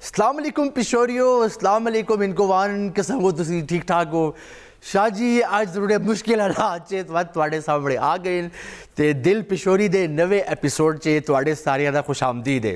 अस्सलाम वालेकुम पिशोरियो, अस्सलाम वालेकुम इनकोवान किस्म हो तुसी ठीक ठाक हो। शाह जी अज थोड़े मुश्किल हालात च तुहाडे सामने आ गए ते दिल पिशोरी दे नवे एपीसोड च तुहाडे सारियां दा खुश आमदीद है।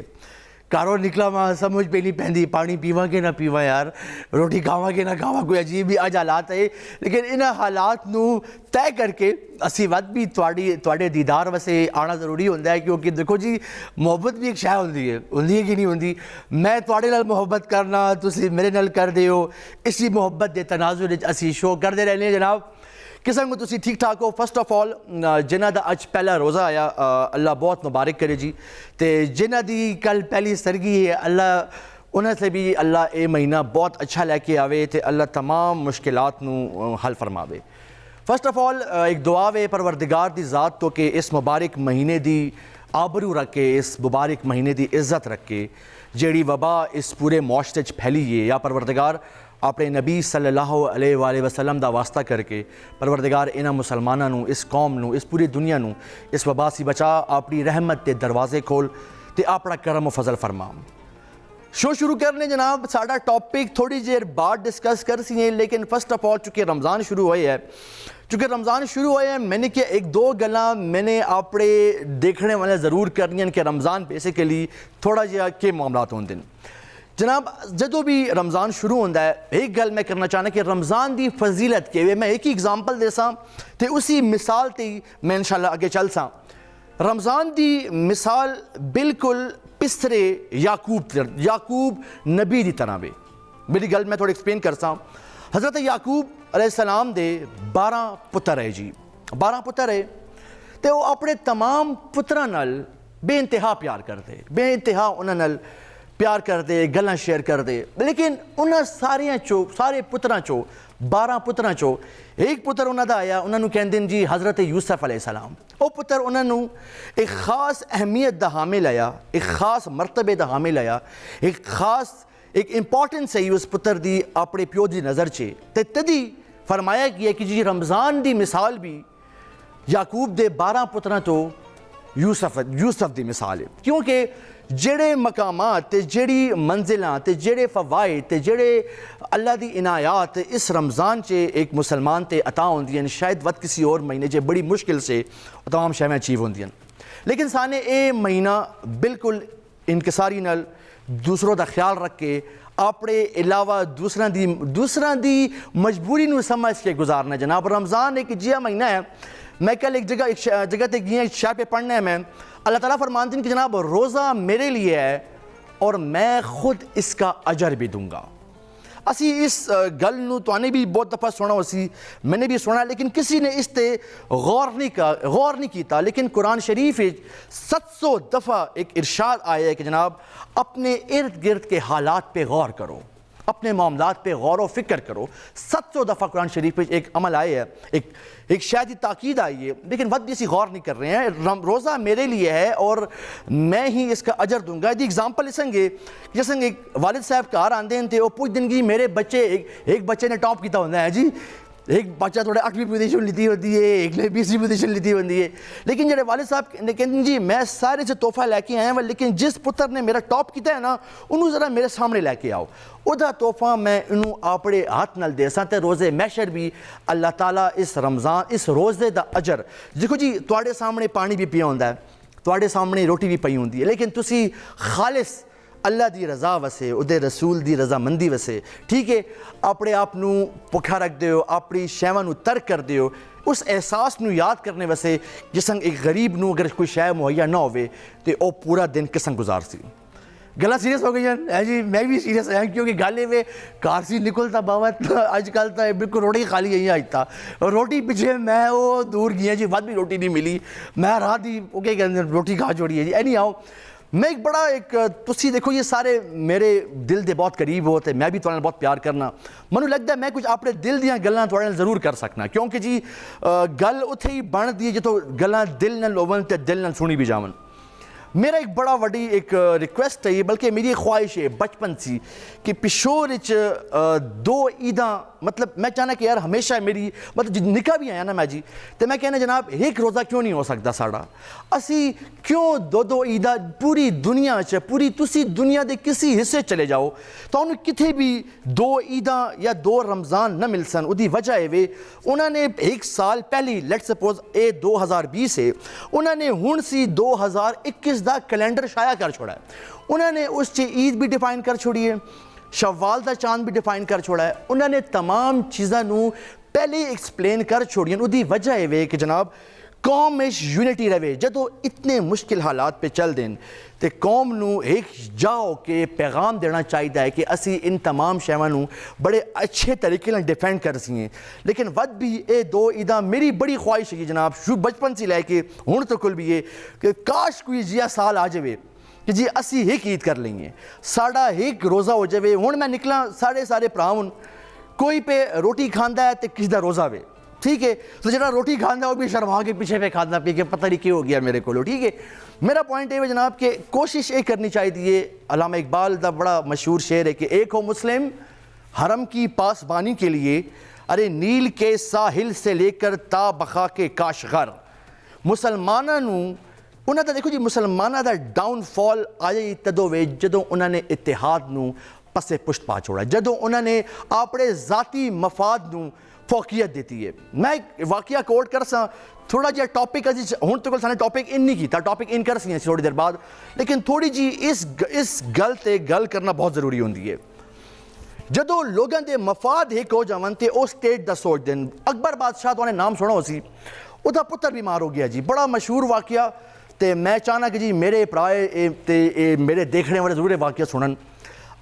घरों निकला वहाँ समझ पे नहीं पैंदी पानी पीवा के ना पीवा यार, रोटी खावा के ना खावा, कोई अजीब ही अज हालात है। लेकिन इन्ह हालात नू तय करके असी वत भी तुहाडे दीदार वैसे आना ज़रूरी होंदा है, क्योंकि देखो जी मुहब्बत भी एक शै होंदी है कि नहीं होंदी। मैं तुहाडे नाल मुहब्बत करना, तुसी मेरे नाल करदे हो, इसी मुहब्बत के तनाजुर असी शो करते रहने जनाब। किस्म को तुसी ठीक ठाक हो। फर्स्ट ऑफ ऑल जिन्हां दा अज पहला रोज़ा आया, अल्लाह बहुत मुबारक करे जी। तो जिन्हां दी कल पहली सरगी है, अल्लाह उन्हां से भी अल्लाह ये महीना बहुत अच्छा लैके आवे तो अल्लाह तमाम मुश्किलात नू हल फरमावे। फर्स्ट ऑफ ऑल एक दुआ वे परवरदिगार दी ज़ात तो कि इस मुबारक महीने दी आबरू रख के, इस मुबारक महीने दी इज्जत रख के, जेड़ी वबा इस पूरे मुआशरे च फैली है, या परवरदिगार अपने नबी सल्लल्लाहु अलैहि वसल्लम दा वास्ता करके परवरदिगार इन्हां मुसलमानां नू, इस कौम नू, इस पूरी दुनिया नू इस वबा सी बचा, अपनी रहमत के दरवाजे खोल ते अपना करम व फजल फरमा। शो शुरू करने जनाब, साडा टॉपिक थोड़ी देर बाद डिस्कस कर सी, लेकिन फर्स्ट ऑफ ऑल चूँकि रमज़ान शुरू हुए हैं, मैंने क्या एक दो गल्लां मैंने अपने देखने वाले ज़रूर करनियां कि रमज़ान बेसिकली थोड़ा जिहा के मामलात होंदे न जनाब। जदों भी रमज़ान शुरू होंदा है, एक गल मैं करना चाहना कि रमज़ान की फजीलत के वे मैं एक ही एग्जाम्पल देसां ते उसी मिसाल ते ही मैं इंशाल्लाह अगे चल सा। रमज़ान की मिसाल बिल्कुल पिसरे याकूब नबी की तरह वे। मेरी गल मैं थोड़ी एक्सप्लेन करसा। हज़रत याकूब अलैहिस्सलाम दे 12 पुत्र है जी, 12 पुत्र है तो वो अपने तमाम पुत्रां नाल बेइंतहा प्यार करते, बेइंतहा उन्हां नाल प्यार करते, गल्लां शेयर करते। लेकिन उन्हां सारे पुत्रां चो 12 पुत्रां चो एक पुत्र उन्हां दा आया, उन्हां नू कहंदे न जी हज़रत यूसुफ अलैहिस्सलाम। वो पुत्र उन्हां नू एक खास अहमियत दा हामिल आया, एक खास मरतबे दा हामिल आया, एक इंपॉर्टेंस है उस पुत्र दी अपने प्यो दी नज़र च। ते तदी फरमाया गया कि जी रमज़ान दी मिसाल भी याकूब दे 12 पुत्रां तो यूसुफ दी मिसाल है, क्योंकि जेड़े मकामात ते जेड़ी मंजिलां ते जेड़े फवाइद ते जेड़े अल्लाह दी इनायात इस रमज़ान च एक मुसलमान ते अता होंदियां, शायद वत किसी और महीने च बड़ी मुश्किल से तमाम शैवां अचीव होंदियां। लेकिन साने ये महीना बिल्कुल इनकसारी नाल दूसरों का ख्याल रख के अपने अलावा दूसरा दी मजबूरी नू समझ के गुजारना जनाब। रमज़ान एक जिया महीना है। मैं कल एक जगह ते गया, एक शाह पे पढ़ना है, मैं अल्लाह ताला फरमाते हैं कि जनाब रोज़ा मेरे लिए है और मैं खुद इसका अजर भी दूंगा। असी इस गल नू तुहाने भी बहुत दफ़ा सुना उसी, मैंने भी सुना, लेकिन किसी ने इस ते गौर नहीं किया। लेकिन कुरान शरीफ 700 दफ़ा एक इरशाद आया है कि जनाब अपने इर्द गिर्द के हालात पे गौर करो, अपने मामलात पे गौर व फिक्र करो। 700 दफ़ा कुरान शरीफ पे एक अमल आया है, एक शायद ताकीद आई है, लेकिन वक्त भी इसी गौर नहीं कर रहे हैं। रोज़ा मेरे लिए है और मैं ही इसका अजर दूंगा। दी एग्जाम्पल इसंगे जैसे एक वालिद साहब घर आते हैं तो पूछ दिन की मेरे बच्चे एक बच्चे ने टॉप किया होता है जी, एक बच्चा थोड़ा 8वीं पोजीशन लीती होती है, एक ने 20वीं पोजीशन लीती होती है। लेकिन जो वालिद साहब ने कहते जी मैं सारे से तोहफा लैके आया वा, लेकिन जिस पुत्र ने मेरा टॉप किया है ना उन्होंने ज़रा मेरे सामने लैके आओ, उदा तोहफा मैं इनू अपने हाथ नाल देसा। ते रोज़े मैशर भी अल्लाह ताला इस रमज़ान इस रोज़े दा अजर, देखो जी तुहाडे सामने पानी भी पिया होंदा है, तुहाडे सामने रोटी भी पई होंदी है, लेकिन तुसी खालिस अल्लाह दी रज़ा वसे, उदे रसूल दी रज़ामंदी वसे, ठीक है, अपने आप नू भुखा रखते हो, अपनी शैवां नू तर्क करते हो, उस एहसास नू याद करने वसे जिसंग एक गरीब नू अगर कोई शै मुहैया ना होवे तो वह पूरा दिन किसंग गुजार सी। गल्लां सीरियस हो गई है जी, मैं भी सीरियस है, क्योंकि गल वे घर से निकलता बाबत अजकल तो बिल्कुल रोटी खा ली अज था रोटी पिछले मैं वो दूर गया जी, वध भी रोटी नहीं मिली, मैं रात ही ओके कहते रोटी खा छोड़ी है जी। एनी आओ मैं एक बड़ा तुसी देखो ये सारे मेरे दिल के बहुत करीब हो, तो मैं भी तुहाडे नाल बहुत प्यार करना। मैनूं लगदा मैं कुछ अपने दिल दियां गल्लां तुहाडे नाल जरूर कर सकना, क्योंकि जी गल उत्थे ही बनदी है जितों गल्लां दिल नाल होवन ते दिल नाल सुनी भी जावन। मेरा एक बड़ा वड्डी एक रिक्वेस्ट है, बल्कि मेरी ख्वाहिश है बचपन सी कि पिशोर 2 ईदां मतलब मैं चाहना कि यार हमेशा मेरी मतलब निका भी आया ना मैं जी तो मैं कहना जनाब एक रोज़ा क्यों नहीं हो सकता साड़ा असी क्यों दो ईदा पूरी दुनिया च पूरी तुसी दुनिया के किसी हिस्से चले जाओ तो उन्हें किथे भी 2 ईदा या 2 रमज़ान न मिल सन उदी वजह है वे उन्होंने 1 साल पहली लेट सपोज ए 2020 है उन्होंने हुण सी 2021 का कैलेंडर शाया कर छोड़ा है उन्होंने उस च ईद भी डिफाइन कर छोड़ी है शव्वाल का चांद भी डिफाइन कर छोड़ा है उन्होंने तमाम चीज़ों पहले ही एक्सप्लेन कर छोड़ियां उदी वजह है वे कि जनाब कौम में यूनिटी रहे जदों इतने मुश्किल हालात पे चल दें तो कौम नू एक जाओ के पैगाम देना चाहिए है कि असी इन तमाम शैवां बड़े अच्छे तरीके से डिफेंड कर सकें लेकिन वद भी ये 2 ईदा मेरी बड़ी ख्वाहिश है जनाब शु बचपन से लैके हुण तक भी ये कि काश कोई जिया साल आ जाए कि जी असी एक ईद कर लेंगे साड़ा एक रोज़ा हो जाए हुण मैं निकला सारे भरा हूँ कोई पे रोटी खांदा है तो किसी का रोज़ा वे ठीक है तो जरा रोटी खाना वो भी शर्मा के पीछे पे खाना पी के पता नहीं क्यों हो गया मेरे को ठीक है मेरा पॉइंट है जनाब कि कोशिश ये करनी चाहिए अल्लामा इकबाल का बड़ा मशहूर शेर है कि एक हो मुस्लिम हरम की पासबानी के लिए अरे नील के साहिल से लेकर ता बखा के काशगर मुसलमानों उन्होंने तो देखो जी मुसलमानों का डाउनफॉल आए तदों वे जदों उन्होंने इतिहाद नूं पसे पुष्ट पा छोड़ा जदों उन्होंने अपने ज़ाती मफाद नूं फोकियत देती है मैं वाकया कोट कर सा थोड़ा जहा टॉपिक अजी हूँ तो साने टॉपिक इन नहीं किया टॉपिक इन कर सी थोड़ी देर बाद लेकिन थोड़ी जी इस गल ते गल करना बहुत ज़रूरी होती है जदों लोगों के मफाद एक हो जावन तो वो स्टेट का सोच दें अकबर बादशाह तो नाम सुना हो सी उसका पुत्र बीमार हो गया जी बड़ा मशहूर वाकया तो मैं चाहना कि जी मेरे भराए मेरे देखने वाले जरूर वाकया सुनन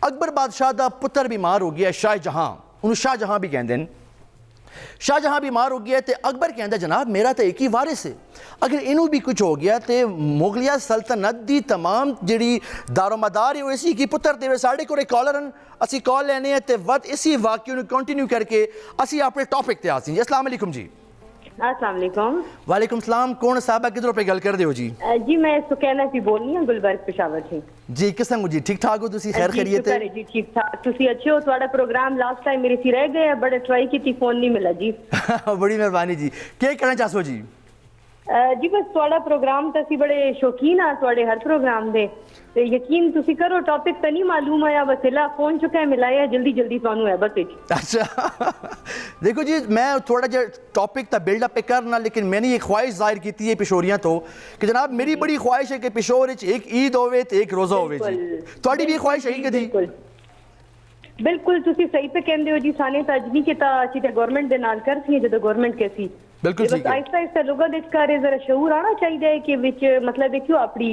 अकबर बादशाह का पुत्र बीमार हो गया शाहजहां उन्होंने शाहजहां भी कहते हैं शाहजहां बीमार हो गया तो अकबर कहता जनाब मेरा तो एक ही वारिस है अगर इनू भी कुछ हो गया तो मुगलिया सल्तनत की तमाम जी दारोमदार है वो इसी की पुत्र थे साढ़े को कॉलर असी कॉल लेने हैं तो वत इसी वाक्य कंटिन्यू करके असी अपने टॉपिक ते आसी अस्सलाम वालेकुम जी अस्सलाम वालेकुम वालेकुम सलाम कौन साहबा किधरों पे गल कर दे हो जी जी मैं सुकैना सी बोल रही हूं गुलबर्ग पेशावर से जी किस्म जी ठीक ठाक हो तुसी खैर खैरियत है जी ठीक ठाक तुसी अच्छे हो ਤੁਹਾਡਾ प्रोग्राम लास्ट टाइम मेरे सी रह गए बड़े ट्राई की फोन नहीं मिला जी बड़ी मेहरबानी जी क्या कहना चाहते हो जी जी बस ਤੁਹਾਡਾ प्रोग्राम तो ਅਸੀਂ बड़े शौकीन हाँ ਤੁਹਾਡੇ हर प्रोग्राम दे ਤੇ ਯਕੀਨ ਤੁਸੀਂ ਕਰੋ ਟੌਪਿਕ ਤਾਂ ਨਹੀਂ ਮਾਲੂਮ ਆਇਆ ਵਸਿਲਾ ਫੋਨ ਚੁੱਕਾ ਮਿਲਾਇਆ ਜल्दी जल्दी ਤੁਹਾਨੂੰ ਹੈ बस अच्छा देखो जी मैं थोड़ा जो टॉपिक का बिल्डअप पे करना लेकिन मैंने ये ख्वाहिश जाहिर की है पिशोरियाँ तो कि जनाब मेरी बड़ी ख्वाहिश है कि पिशोर एक ईद होवे तो एक रोज़ा होवे जी थोड़ी भी ख्वाहिश है कि बिल्कुल ਤੁਸੀਂ सही पे कहंदे हो जी साने ਤਾਂ ਅੱਜ ਨਹੀਂ ਕੀਤਾ ਅਸੀਂ ਤੇ गवर्नमेंट ਦੇ ਨਾਲ ਕਰ ਸੀ ਜਦੋਂ गवर्नमेंट के सी बिल्कुल बस आहिस्ता आहिस्ता लोगों के विचकार जरा शऊर आना चाहिए कि विच मतलब देखियो अपनी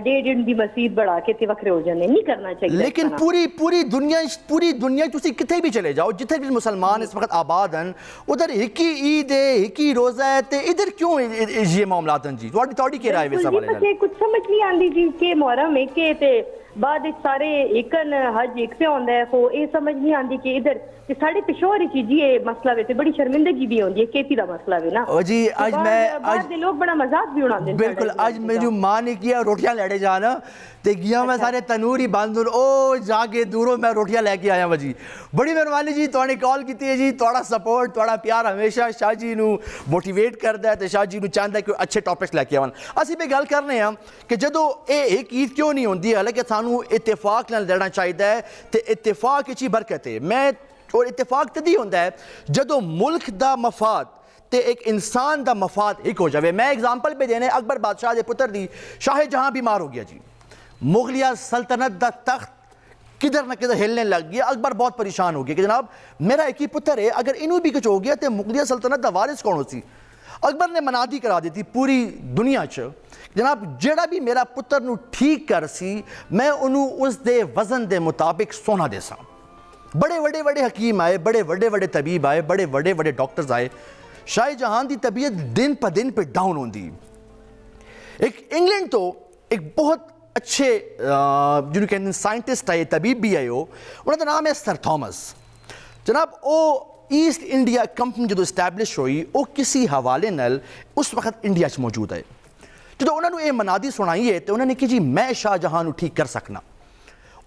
डेढ़ दिन की मसीद बढ़ा के ते वखरे हो जाने नहीं करना चाहिए लेकिन पूरी दुनिया तुसी किथे भी चले जाओ जिथे भी मुसलमान इस वक्त आबाद हैं उधर एक ही ईद है एक ही रोज़ा है तो इधर क्यों ये मामलात हैं जी थोड़ी क्या राय है सवाल है कुछ समझ नहीं आती जी कि मुहर्रम एक है ते बाद सारे एकन हज एक से आंदा है वो ये समझ नहीं आती कि इधर ते साढ़े पिशोर जी ये मसला वे ते बड़ी शर्मिंदगी भी होती है केपी का मसला वे ना ओ जी आज मैं आज दे लोग बड़ा मजाक भी उड़ाते हैं बिल्कुल आज मेरी मां ने किया रोटियां लेने जाना ते गया मैं सारे तनूर ही बंद ओ जाके दूरों मैं रोटियां लेके आया वा जी बड़ी मेहरबानी जी तुहाने कॉल की है जी थोड़ा सपोर्ट थोड़ा प्यार हमेशा शाह जी नू मोटिवेट करता है तो शाह जी नू चाहता है कि अच्छे टॉपिक्स लेके आवन असीं पे गल करने हैं कि जदों ये एक ईद क्यों नहीं होंदी हालांकि सानू इत्तेफाक नाल लड़ना चाहिए है तो इत्तेफाक च बरकत है मैं और इत्तेफाक तदी होंदा है जदों मुल्क दा मफाद ते एक इंसान दा मफाद एक हो जाए मैं एग्जाम्पल पे देने अकबर बादशाह के पुत्र दी शाहजहां बीमार हो गया जी मुगलिया सल्तनत दा तख्त किधर न किधर हिलने लग गया अकबर बहुत परेशान हो गया कि जनाब मेरा एक ही पुत्र है अगर इनू भी कुछ हो गया तो मुगलिया सल्तनत दा वारिस कौन होती अकबर ने मनादी करा दी थी पूरी दुनिया च जनाब जेड़ा भी मेरा पुत्र नू ठीक कर सी मैं उन्होंने उस दे वजन के मुताबिक सोना दे सा बड़े बड़े हकीम आए बड़े बड़े तबीब आए बड़े बड़े डॉक्टर्स आए शाहजहां की तबीयत दिन पर दिन पे डाउन होती एक इंग्लैंड तो एक बहुत अच्छे जिन्होंने कहते साइंटिस्ट आए तबीब भी आए हो उन्होंने नाम है सर थॉमस जनाब वो ईस्ट इंडिया कंपनी जो इस्टैबलिश हुई वो किसी हवाले नाल उस वक्त इंडिया च मौजूद है जो उन्होंने ये मनादी सुनाई है तो उन्होंने कि जी मैं शाहजहां ठीक कर सकना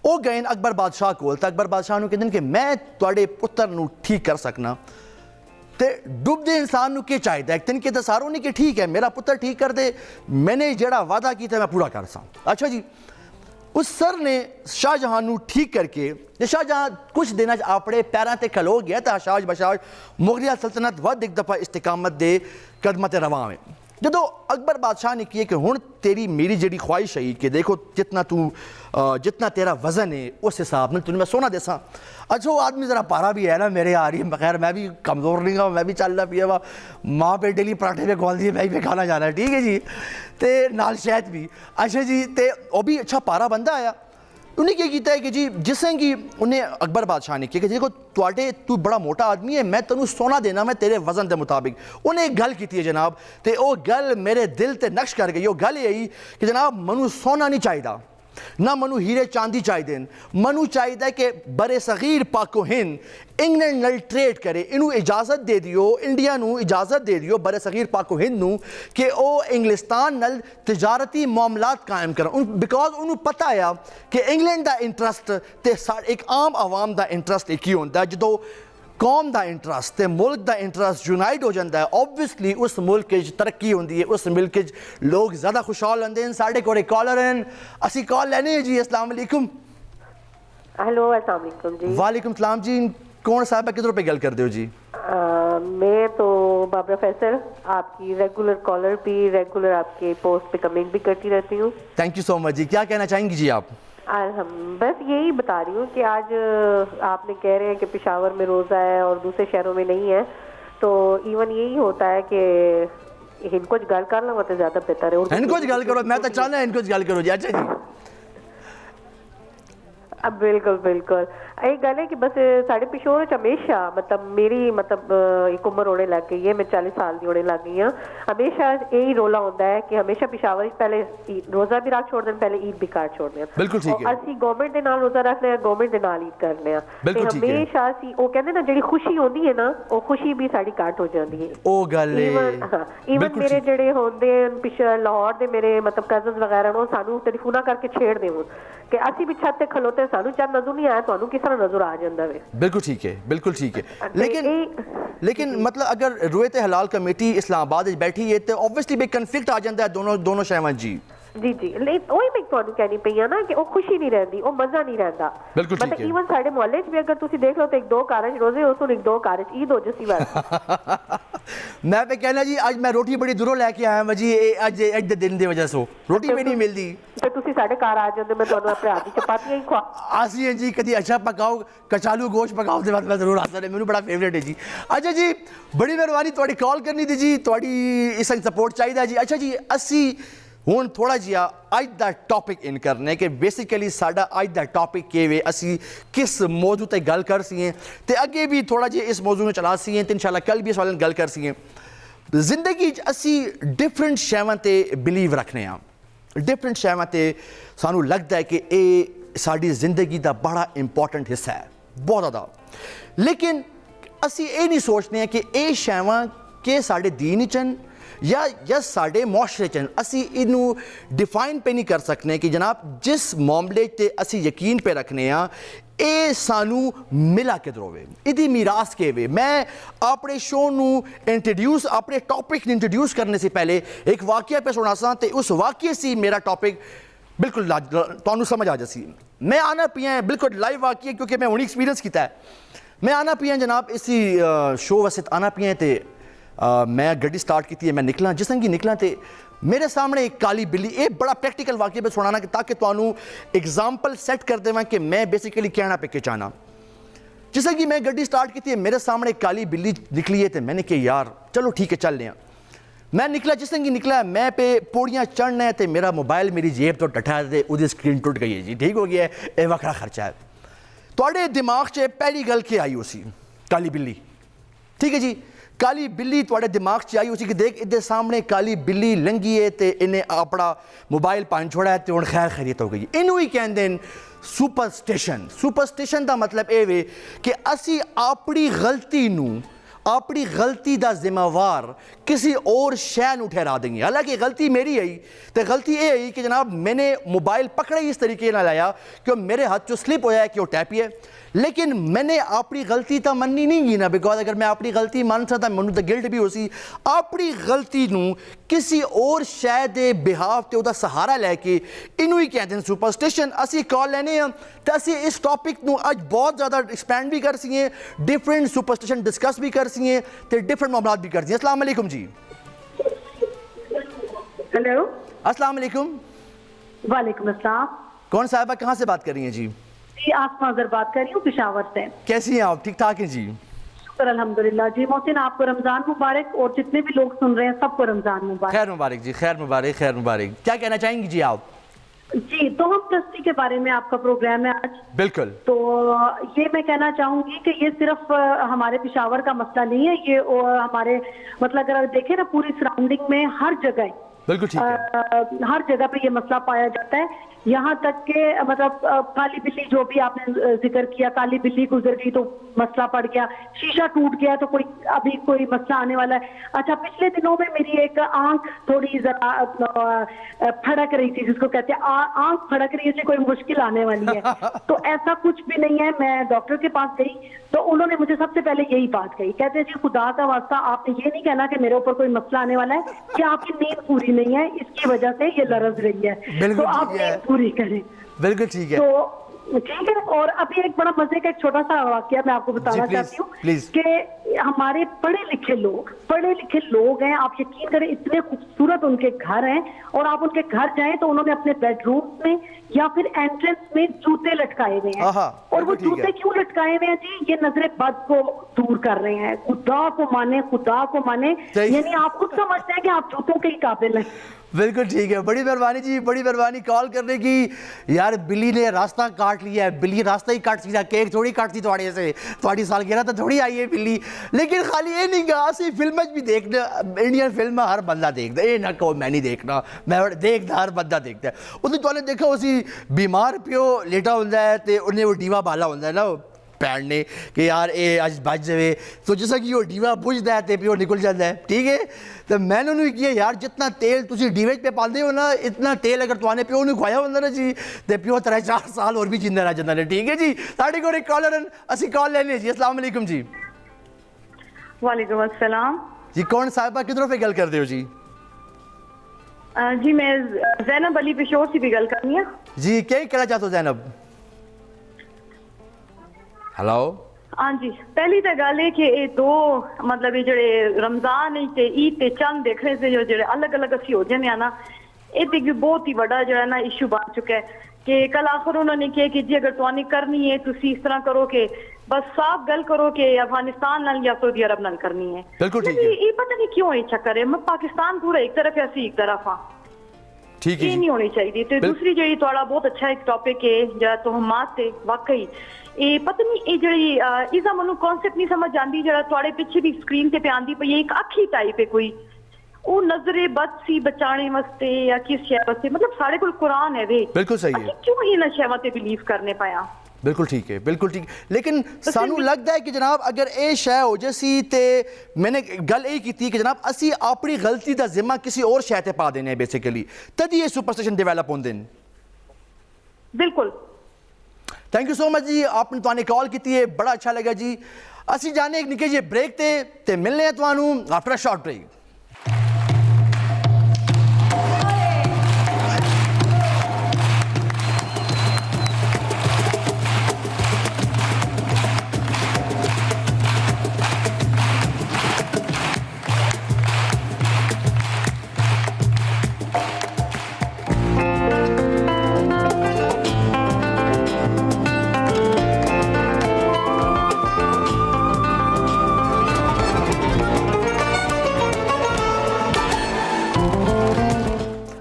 ਉਹ ਗਏ ਨੇ ਅਕਬਰ ਬਾਦਸ਼ਾਹ ਕੋਲ ਤਾਂ ਅਕਬਰ ਬਾਦਸ਼ਾਹ ਨੂੰ ਕਹਿੰਦੇ ਨੇ ਕਿ ਮੈਂ ਤੁਹਾਡੇ ਪੁੱਤਰ ਨੂੰ ਠੀਕ ਕਰ ਸਕਣਾ ਤੇ ਡੁੱਬਦੇ ਇਨਸਾਨ ਨੂੰ ਕੀ ਚਾਹੀਦਾ ਇੱਕ ਦਿਨ ਕਹਿੰਦਾ ਸਾਰੋਂ ਨਹੀਂ ਕਿ ਠੀਕ ਹੈ ਮੇਰਾ ਪੁੱਤਰ ਠੀਕ ਕਰ ਦੇ ਮੈਨੇ ਜਿਹੜਾ ਵਾਅਦਾ ਕੀਤਾ ਮੈਂ ਪੂਰਾ ਕਰ ਸਾਂ ਅੱਛਾ ਜੀ उस सर ने शाहजहां ਨੂੰ ठीक करके ਜੇ शाहजहां कुछ ਦਿਨਾਂ 'ਚ ਆਪਣੇ ਪੈਰਾਂ ਤੇ ਖਲੋ ਗਿਆ ਤਾਂ ਆਸ਼ਾਜ ਬਸ਼ਾਜ ਮੁਗਲਿਆ ਸਲਤਨਤ ਵੱਧ ਇੱਕ ਦਫਾ ਇਸਤਕਾਮਤ ਦੇ ਕਦਮਾਂ ਤੇ ਰਵਾਂ ਹੈ ਜਦੋਂ ਅਕਬਰ ਬਾਦਸ਼ਾਹ ਨੇ ਕਿਹਾ ਕਿ ਹੁਣ ਤੇਰੀ ਮੇਰੀ ਜਿਹੜੀ ਖੁਆਇਸ਼ ਹੈ ਕਿ ਦੇਖੋ जितना तेरा वज़न है उस हिसाब में तुम्हें मैं सोना देसा अच्छा वो आदमी ज़रा पारा भी है ना मेरे आ रही है बगैर मैं भी कमज़ोर नहीं हूँ मैं भी चल रहा पिया हुआ माँ पे डेली पराठे पे खोल दिए मैं भी खाना जा रहा है ठीक है जी तो नाल शहद भी अच्छा जी तो वो भी अच्छा पारा बंदा आया उन्हें क्या किया है कि जी जिससे कि उन्हें अकबर बादशाह ने किया कि देखो तू बड़ा मोटा आदमी है मैं तेनू सोना देना मैं तेरे वजन के मुताबिक उन्हें एक गल की है जनाब तो वह गल मेरे दिल से नक्श कर गई वो गल यही कि जनाब मनु सोना नहीं चाहिए ना मनु हीरे चांदी चाहिए मनु चाहिए कि बरे सगीर पाको हिंद इंग्लैंड नाल ट्रेड करे इनू इजाजत दे दियो इंडिया नू इजाजत दे दियो बरे सगीर पाको हिंद नू कि वो इंग्लिस्तान नाल तिजारती मामलात कायम करन बिकॉज उन्होंने पता है कि इंग्लैंड का इंटरस्ट ते एक आम आवाम का इंटरस्ट एक ही होता है जो कौम का इंटरस्ट ते मुल्क का इंटरस्ट यूनाइट हो जाता है ऑबवियसली उस मुल्क की तरक्की होती है उस मुल्क लोग ज़्यादा खुशहाल होंगे साढ़े को कॉलर हैं असी कॉल लेने जी अस्सलाम वालेकुम हेलो अस्सलाम वालेकुम जी वालेकुम सलाम जी कौन साहब किधरों पे गल कर दो जी मैं तो बाबरा फैसल आपकी रेगुलर कॉलर भी रेगुलर आपके पोस्ट पे कमेंट भी करती रहती हूँ थैंक यू सो मच जी क्या कहना चाहेंगी जी आप हम बस यही बता रही हूँ कि आज आपने कह रहे हैं कि पेशावर में रोज़ा है और दूसरे शहरों में नहीं है तो इवन यही होता है कि इनको गल कर लो तो ज़्यादा बेहतर है इनको गल करो मैं तो चाहना इनको गल करो जी अच्छा जी अब बिल्कुल बिल्कुल एक गल है कि बस साढ़े पिछोर हमेशा मतलब मेरी मतलब एक उम्र होने लग गई है मैं 40 साल की होने लग गई हूँ हमेशा यही रोला होता है कि हमेशा पिशावर पहले रोज़ा भी रख छोड़ते हैं पहले ईद भी काट छोड़ते हैं बिल्कुल ठीक है असं गवर्नमेंट के नाल रोज़ा रखने गवर्नमेंट के नाल ईद करने बिल्कुल ठीक है हमेशा असं वो कहते ना जी खुशी होती है ना वो खुशी भी साड़ी काट हो जाती है ओ गल ईवन मेरे जेडे होंदे पिछले लाहौर दे मेरे मतलब कजन्स वगैरह वो सानू टेलीफोना करके छेड़ते हो कि असं भी छत ते खलोते सानू चंद नजर नहीं आया तो किस तरह नजर आ जाता है बिल्कुल ठीक है लेकिन मतलब अगर रुयत हलाल कमेटी इस्लामाबाद बैठी है तो ऑब्वियसली भी कन्फ्लिक्ट आ जाता है दोनों शहवां जी जी वही मैं ਤੁਹਾਨੂੰ कहनी पई ना कि वो खुशी नहीं रहती वो मजा नहीं रहता बिल्कुल ठीक है इवन साडे मोहल्ले च भी अगर तुसी देख लो तो एक दो कारज रोजे हो सुन एक दो कारज ईद हो जसी बात मैं पे कहना जी आज मैं रोटी बड़ी दूरों लेके आया मैं जी आज दे दिन दी वजह से रोटी भी नहीं मिलती तो तुसी साडे कार आ जांदे मैं ਤੁਹਾਨੂੰ अपने हाथ दी चपातियां ही खवा आसी है जी कदी अच्छा पकाओ कचालू गोश्त पकाओ दे बाद मैं जरूर आता है मैंने बड़ा फेवरेट है जी अच्छा जी बड़ी मेहरबानी ਤੁਹਾਡੀ कॉल करनी थी जी ਤੁਹਾਡੀ इस सपोर्ट चाहिए जी अच्छा जी अस्सी ਹੁਣ ਥੋੜਾ ਜਿਹਾ ਅੱਜ ਦਾ ਟੌਪਿਕ ਇਨ ਕਰਨੇ ਕਿ ਬੇਸਿਕਲੀ ਸਾਡਾ ਅੱਜ ਦਾ ਟੌਪਿਕ ਕੀ ਵੇ ਅਸੀਂ ਕਿਸ ਮੌਜੂ ਤੇ ਗੱਲ ਕਰ ਸੀਏ ਤੇ ਅੱਗੇ ਵੀ ਥੋੜਾ ਜਿਹਾ ਇਸ ਮੌਜੂ ਨੂੰ ਚਲਾ ਸੀਏ ਤੇ ਇਨਸ਼ਾਅੱਲਾ ਕੱਲ ਵੀ ਇਸ ਵਾਲੇ ਨਾਲ ਗੱਲ ਕਰ ਸੀਏ ਜ਼ਿੰਦਗੀ 'ਚ ਅਸੀਂ ਡਿਫਰੈਂਟ ਸ਼ੈਵਾਂ ਤੇ ਬਿਲੀਵ ਰੱਖਨੇ ਆ ਡਿਫਰੈਂਟ ਸ਼ੈਵਾਂ ਤੇ ਸਾਨੂੰ ਲੱਗਦਾ ਹੈ ਕਿ ਇਹ ਸਾਡੀ ਜ਼ਿੰਦਗੀ ਦਾ ਬੜਾ ਇੰਪੋਰਟੈਂਟ ਹਿੱਸਾ ਹੈ ਬਹੁਤ ਜ਼ਿਆਦਾ ਲੇਕਿਨ ਅਸੀਂ ਇਹ ਨਹੀਂ ਸੋਚਦੇ ਕਿ ਇਹ ਸ਼ੈਵਾਂ ਕਿ ਸਾਡੇ ਦੀਨ 'ਚ या साढ़े मुआशरे च असी इनू डिफाइन पे नहीं कर सकने कि जनाब जिस मामले ते असी यकीन पे रखने ये सानू मिला के दरोवे इदी मीरास के वे मैं अपने शो नू इंट्रोड्यूस अपने टॉपिक इंट्रोड्यूस करने से पहले एक वाक़या पे सुना सा ते उस वाक़े से मेरा टॉपिक बिल्कुल तुहानू समझ आ जासी मैं आना पिया बिल्कुल लाइव वाक़या क्योंकि मैं हुण एक्सपीरियंस किया है मैं आना पिया जनाब इसी शो वास्ते आना पिया ते मैं गड्डी स्टार्ट की मैं निकला जिस तरह की निकला तो मेरे सामने एक काली बिल्ली ये बड़ा प्रैक्टिकल वाक़या पे सुनाना कि ताकि तुहानू एग्जाम्पल सैट कर देवां कि मैं बेसिकली कहना पे के चाहना जिस तरह की मैं गड्डी स्टार्ट की मेरे सामने एक काली बिल्ली निकली है तो मैंने कहा यार चलो ठीक है चल रहे हैं मैं निकला जिस तरह की निकला मैं पे पौड़ियाँ चढ़ना है तो मेरा मोबाइल मेरी जेब तो टट्ठा है उसकी स्क्रीन टुट गई है जी ठीक हो गया है ये वखरा खर्चा है थोड़े दिमाग च पहली गल के आई उसी काली बिल्ली ठीक है जी काली बिल्ली थोड़े दिमाग च आई उसी कि देख इधर सामने काली बिल्ली लंघी है तो इन्हें अपना मोबाइल पान छोड़ा है तो हूँ खैर खैरियत हो गई इनू ही कहते हैं सुपरस्टिशन का मतलब ये वे कि असी अपनी गलती नू अपनी गलती का जिम्मेवार किसी और शय नूं ठहरा देंगे। हालांकि गलती मेरी आई तो गलती ये आई कि जनाब मैंने मोबाइल पकड़ा ही इस तरीके ना लाया कि मेरे हाथ चो स्लिप होया कि वो टैपी है, लेकिन मैंने अपनी गलती तो मननी नहीं गी ना, बिकॉज अगर मैं अपनी गलती मन सकता मैं तो गिल्ट भी हो सी। अपनी गलती नूं किसी और शय दे बिहाफ ते उदा सहारा लैके इनू ही कहते हैं सुपरस्टिशन। असी कॉल लेने तो असी इस टॉपिक नूं अज बहुत ज़्यादा एक्सपैंड भी कर सकें, डिफरेंट सुपरस्टिशन डिस्कस भी कर सकें तो डिफरेंट मामलात भी कर सकें। अस्सलाम वालेकुम जी। हेलो, अस्सलाम वालेकुम। वालेकुम अस्सलाम। कौन साहिबा कहाँ से बात कर रही हैं जी? जी आसमा अजहर बात कर रही हूँ पेशावर से। कैसी हैं आप? ठीक ठाक हैं जी? शुक्र अल्हम्दुलिल्लाह जी। मोहसिन आपको रमजान मुबारक और जितने भी लोग सुन रहे हैं सबको रमजान मुबारक। खैर मुबारक जी, खैर मुबारक, खैर मुबारक। क्या कहना चाहेंगी जी आप? जी, तो हम ट्रस्टी के बारे में आपका प्रोग्राम है आज। बिल्कुल। तो ये मैं कहना चाहूंगी कि ये सिर्फ हमारे पेशावर का मसला नहीं है, ये हमारे मतलब अगर देखें ना पूरी सराउंडिंग में हर जगह बिल्कुल ठीक है, हर जगह पे ये मसला पाया जाता है। यहाँ तक के मतलब काली बिल्ली जो भी आपने जिक्र किया, काली बिल्ली गुजर गई तो मसला पड़ गया, शीशा टूट गया तो अभी कोई मसला आने वाला है। अच्छा, पिछले दिनों में मेरी एक आंख थोड़ी जरा फड़क रही थी, जिसको कहते हैं आंख फड़क रही है, कोई मुश्किल आने वाली है। तो ऐसा कुछ भी नहीं है। मैं डॉक्टर के पास गई तो उन्होंने मुझे सबसे पहले यही बात कही, कहते हैं जी खुदा का वास्ता आपने ये नहीं कहना कि मेरे ऊपर कोई मसला आने वाला है, कि आपकी नींद पूरी नहीं है, इसकी वजह से ये लरज रही है, तो आप नींद पूरी करें। बिल्कुल ठीक है। तो ठीक है। और अभी एक बड़ा मजे का एक छोटा सा वाकया मैं आपको बताना चाहती हूँ कि हमारे पढ़े लिखे लोग हैं, आप यकीन करें इतने खूबसूरत उनके घर हैं, और आप उनके घर जाएं तो उन्होंने अपने बेडरूम में या फिर एंट्रेंस में जूते लटकाए हुए हैं। और वो जूते क्यों लटकाए हुए हैं जी? ये नजरे बद को दूर कर रहे हैं। खुदा को माने, यानी आप खुद समझते हैं कि आप जूतों के ही काबिल हैं। बिल्कुल ठीक है, बड़ी मेहरबानी जी, बड़ी मेहरबानी कॉल करने की। यार बिल्ली ने रास्ता काट लिया है, बिल्ली रास्ता ही काट सीधा, केक थोड़ी काटती थोड़ी से, थोड़ी सालगिरह तो थोड़ी आई है बिल्ली। लेकिन खाली ये नहीं कहा असी फिल्म भी देखना, इंडियन फिल्म हर बंदा देखता, ये ना कहो मैं नहीं देखना, मैं देखता, हर बंदा देखता है। उसने तुमने देखा उसी बीमार प्यो लेटा होता है तो उन्हें वो डीवा बाला होता है ना भैन ने कि यार ये अज बच जाए, तो जिस कि वो डीवा बुझता है तो प्यो निकल जाता है। ठीक है, तो मैंने उन्होंने किया यार जितना तेल तुम डीवे पे पाते हो ना, इतना तेल अगर तुम्हारे प्यो ने खुआया होंगे ना जी तो प्यो 3-4 साल और भी जिंदा रह जाता है। ठीक है जी, साढ़े को एक कॉलर असी कॉल लेने जी। अस्सलाम वालेकुम जी। वालेकुम अस्सलाम जी। कौन साहिबा किधरों पे गल कर दे हो जी? जी मैं जैनब अली पेशोर से भी गल करनी है जी। क्या कहना चाहते हो जैनब? हेलो। हाँ जी, पहली तो गल है कि ये दो मतलब ये जड़े रमजान ते ईद ते चंद देखने से जो जड़े अलग अलग असी हो जाने ना, ये बहुत ही बड़ा जो है ना इशू बन चुका है। कि कल आखिर उन्होंने कहा कि जी अगर तुहानी करनी है तुसी इस तरह करो कि बस साफ गल करो कि अफगानिस्तान नाल या सऊदी अरब नाल करनी है। बिल्कुल ठीक है। ये पता नहीं क्यों ये चक्कर है, मैं पाकिस्तान पूरा एक तरफ है, असी एक तरफ हाँ, ठीक है, ये नहीं होनी चाहिए। तो दूसरी जी थोड़ा बहुत अच्छा एक टॉपिक है जरा तोहमात है, वाकई ये पता नहीं ये जी इसका मैं कॉन्सेप्ट नहीं समझ आती, जरा थोड़े पिछे भी स्क्रीन पे आंदी पई है, एक अखी टाइप है कोई, वो नजरे बद सी बचाने वास्ते या किस शय वास्ते, मतलब साढ़े कोल कुरान है वे। बिल्कुल सही है। क्यों इन शैवां ते बिलीव करने पाया? बिल्कुल ठीक है, बिल्कुल ठीक। लेकिन सानू लगता है कि जनाब अगर ये शय हो जैसी तो मैंने गल यही की कि जनाब असी अपनी गलती का जिम्मा किसी और शय ते पा देने बेसिकली, तभी ये सुपरस्टिशन डेवलप होंदे ने। बिल्कुल। थैंक यू सो मच जी, आपने तुहाने कॉल की है, बड़ा अच्छा लगा जी। असी जाने एक निके जे ब्रेक ते मिलने हैं तुहानू after a short break.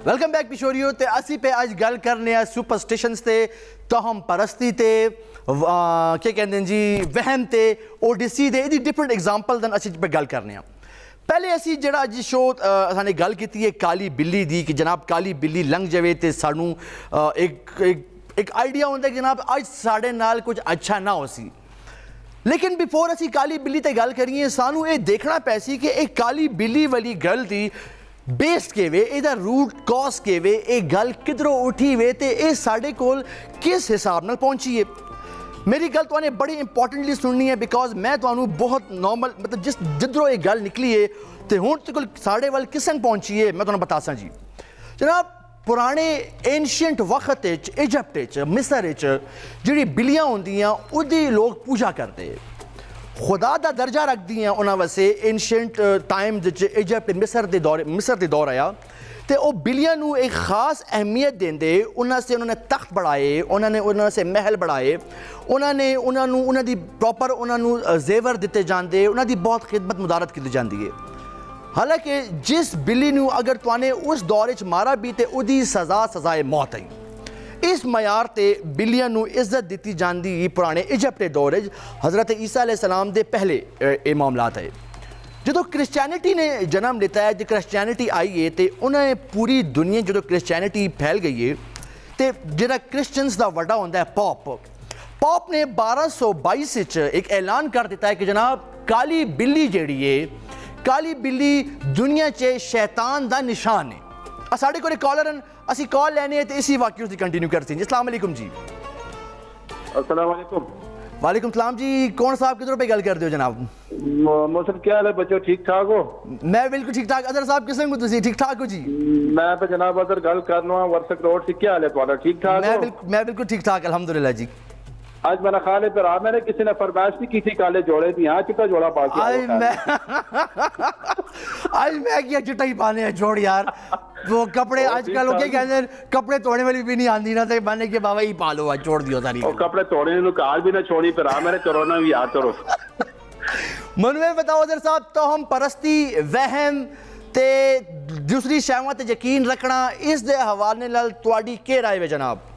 Welcome back पिशोरियो। ते असी पे अज गल करने सुपरस्टिशंस ते, तोहम परस्ती ते, क्या कहते हैं जी वहम ते, ओडिसी दे, इहदी डिफरेंट एग्जाम्पल दैन असी पे गल करने। पहले असी जेड़ा अज शो असाने गल की है काली बिल्ली दी कि जनाब काली बिल्ली लंघ जाए तो सानू एक आइडिया होता है कि जनाब अज साढ़े नाल कुछ अच्छा ना हो सी। लेकिन बिफोर असी काली बिल्ली ते गल करिए सानू ये देखना पैसी कि एक काली बिल्ली वाली गल दी बेस के वे एदा रूट कॉज के वे ये गल किधरों उठी वे ते ये साडे कोल किस हिसाब नाल पहुंची है। मेरी गल तुहाने बड़ी इंपॉर्टेंटली सुननी है बिकॉज मैं तुहानू बहुत नॉर्मल मतलब जिस जिधरों ये गल निकली है तो हुण ते कोल साडे वाल किस संग पहुंची है मैं तुहानू बतासा जी। जनाब पुराने एंशियंट वक्त इजिप्ट मिस्र जी बिल्लियां होंदियां उहदी लोग पूजा करते खुदा का दर्जा रख दियां उन्होंने वैसे एंशियंट टाइम इजिप्ट मिस्र के दौर आया तो वह बिल्लियां नू एक खास अहमियत देंदे उन्होंने तख्त बढ़ाए उन्होंने महल बढ़ाए उन्होंने प्रॉपर उन्होंने जेवर दिते जाते उन्होंने बहुत खिदमत मुदारत की जाती है। हालांकि जिस बिल्ली नू अगर तुहाने उस दौर च मारा भी तो उहदी सज़ाए मौत आई। इस मयार ते बिल्लियां नू इज्जत दी जाती पुराने इजिप्ट के दौर हज़रत ईसा अलैहिस्सलाम दे पहले ये मामलात है। जो क्रिश्चियनिटी ने जन्म लिता है जो क्रिश्चियनिटी आई है तो उन्हें पूरी दुनिया जो क्रिश्चियनिटी फैल गई है तो जो क्रिश्चियंस का वड्डा होंदा है पॉप ने 1222 एक ऐलान कर दिता है कि जनाब काली बिल्ली जिहड़ी है काली बिल्ली दुनिया च शैतान का निशान है। साढ़े को कॉलर असी कॉल लेने तो इसी वाक्य की कंटिन्यू करते हैं। अस्सलाम वालेकुम जी। अस्सलाम वालेकुम। वालेकुम सलाम जी। कौन साहब किधरों पे गल कर दो जनाब? मौसम क्या हाल है बच्चों, ठीक ठाक हो? मैं बिल्कुल ठीक ठाक। अदर साहब किस्म को तुसी ठीक ठाक हो जी? मैं पे जनाब अदर गल करना वर्सक रोड से, क्या हाल है तुम्हारा, ठीक ठाक हो? मैं बिल्कुल ठीक ठाक अल्हम्दुलिल्लाह जी। आज मेरा ख्याल है फिर मैंने किसी ने फरमाइश भी की थी काले जोड़े थी, यहाँ चिट्टा जोड़ा पा के आज मैं किया चिट्टा ही पाने हैं जोड़ यार। वो कपड़े आजकल ओके कहते हैं कपड़े तोड़ने वाली भी नहीं आती ना तो मैंने के बाबा ही पालो आज छोड़ दियो सारी कपड़े तोड़ने नु काल भी ना छोड़ी फिर मैंने कोरोना भी याद करो। मनु बताओ अदर साहब तो हम परस्ती वहम ते दूसरी शैवां ते यकीन रखना इस दे हवाले नाल तुहाडी के राय है जनाब?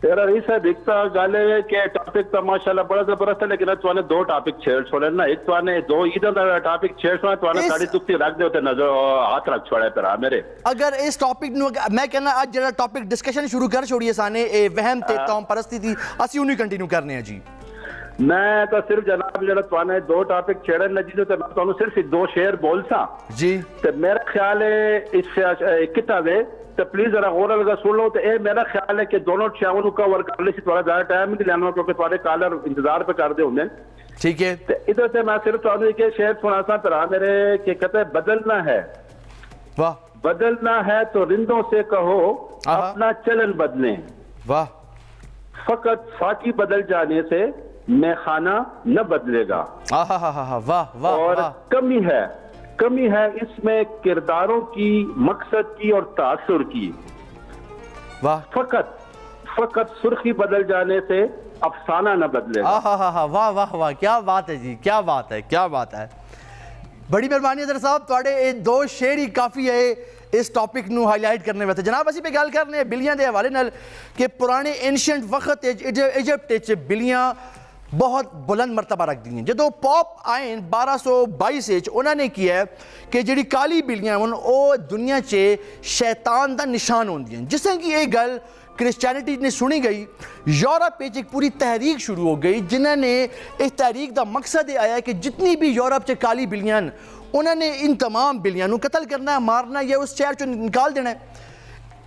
तेरा रही साहब एक तो गल है कि टॉपिक तो माशाल्लाह बड़ा जबरदस्त है लेकिन तुमने दो टॉपिक छेड़ छोड़े ना। एक तुमने दो इधर का टॉपिक छेड़ छोड़ा तुमने साड़ी दुखती रख दे नजर हाथ रख छोड़ा फिर मेरे। अगर इस टॉपिक नु मैं कहना आज जरा टॉपिक डिस्कशन शुरू कर छोड़िए साने ए वहम ते तौम परस्ती थी असि उन्हीं कंटिन्यू करने हैं जी। मैं तो सिर्फ जनाब जरा तुमने दो टॉपिक छेड़े न जी तो मैं तुमने सिर्फ दो शेर बोल सा जी तो मेरा ख्याल है इस किताब है तो प्लीज जरा गौर लगा सुन लो। तो ये मेरा ख्याल है कि दोनों शैवां को कवर करने से थोड़ा ज्यादा टाइम नहीं लेना क्योंकि थोड़े कॉलर इंतजार पे कर दे होंगे। ठीक है तो इधर से मैं सिर्फ तुहानू एक शेर सुना सा फिर मेरे कि कहते हैं बदलना है, वाह बदलना है तो रिंदों से कहो अपना चलन बदलें, वाह फकत फाकी बदल जाने से मैखाना न बदलेगा। वाह वाह और कमी है इसमें किरदारों की, मकसद की और तासुर की। वाह फकत सुर्खी बदल जाने से अफसाना न बदलेगा। वाह वाह वाह क्या बात है जी, क्या बात है, क्या बात है। बड़ी मेहरबानी अदर साहब तुहाडे दो शेर ही काफ़ी है इस टॉपिक नू हाईलाइट करने वास्ते। जनाब असी पे गल करने बिल्लियां दे हवाले नाल कि पुराने एंशियंट वक्त इजिप्ट बिल्लियां बहुत बुलंद मरतबा रख दी हैं। जो पॉप आए 1222 उन्होंने किया है कि जी काली बिल्लियां वो दुनिया च शैतान का निशान होंगी हैं। जिस कि ये गल क्रिश्चियनिटी ने सुनी गई यूरोप में एक पूरी तहरीक शुरू हो गई जिन्होंने इस तहरीक का मकसद ये आया कि जितनी भी यूरोप च काली बिल्लियां उन्होंने इन तमाम बिल्लियां को कत्ल करना, मारना या उस शहर चो निकाल देना है।